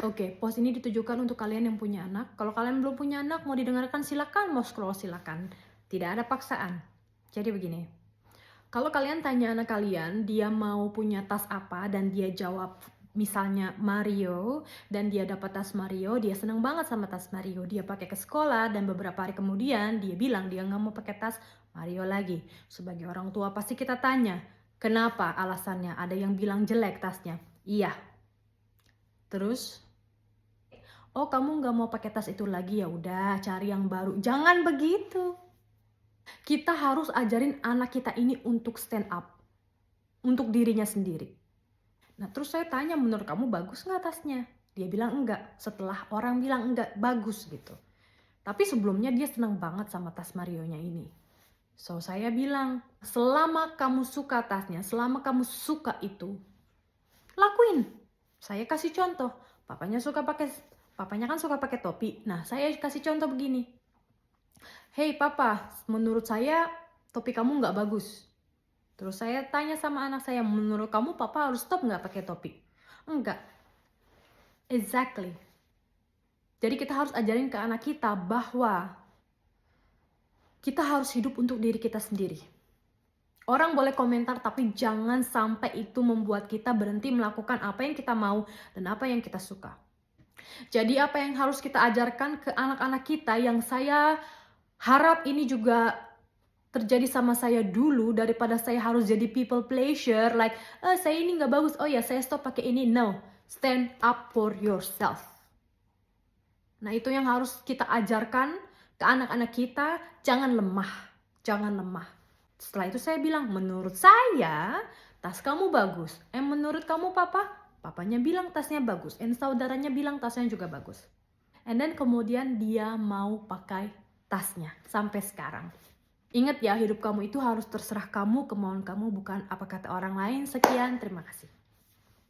Oke, post ini ditujukan untuk kalian yang punya anak. Kalau kalian belum punya anak, mau didengarkan silakan, mau scroll silakan. Tidak ada paksaan. Jadi begini, kalau kalian tanya anak kalian, dia mau punya tas apa dan dia jawab misalnya Mario dan dia dapat tas Mario, dia senang banget sama tas Mario. Dia pakai ke sekolah dan beberapa hari kemudian dia bilang dia nggak mau pakai tas Mario lagi. Sebagai orang tua pasti kita tanya, kenapa alasannya? Ada yang bilang jelek tasnya. Iya. Terus, oh kamu nggak mau pakai tas itu lagi, ya udah cari yang baru. Jangan begitu. Kita harus ajarin anak kita ini untuk stand up, untuk dirinya sendiri. Nah terus saya tanya, menurut kamu bagus nggak tasnya? Dia bilang enggak, setelah orang bilang enggak, bagus gitu. Tapi sebelumnya dia senang banget sama tas Mario-nya ini. So saya bilang, selama kamu suka tasnya, selama kamu suka itu, lakuin. Saya kasih contoh, papanya kan suka pakai topi. Nah saya kasih contoh begini, hey papa, menurut saya topi kamu nggak bagus. Terus saya tanya sama anak saya, menurut kamu papa harus stop nggak pakai topi? Enggak. Exactly. Jadi kita harus ajarin ke anak kita bahwa kita harus hidup untuk diri kita sendiri. Orang boleh komentar, tapi jangan sampai itu membuat kita berhenti melakukan apa yang kita mau dan apa yang kita suka. Jadi apa yang harus kita ajarkan ke anak-anak kita, yang saya harap ini juga terjadi sama saya dulu, daripada saya harus jadi people pleasure, like, saya ini nggak bagus, oh ya saya stop pakai ini. No, stand up for yourself. Nah itu yang harus kita ajarkan ke anak-anak kita, jangan lemah, jangan lemah. Setelah itu saya bilang, menurut saya tas kamu bagus. Menurut kamu papa? Papanya bilang tasnya bagus. Saudaranya bilang tasnya juga bagus. And then kemudian dia mau pakai tasnya sampai sekarang. Ingat ya, hidup kamu itu harus terserah kamu, kemauan kamu, bukan apa kata orang lain. Sekian, terima kasih.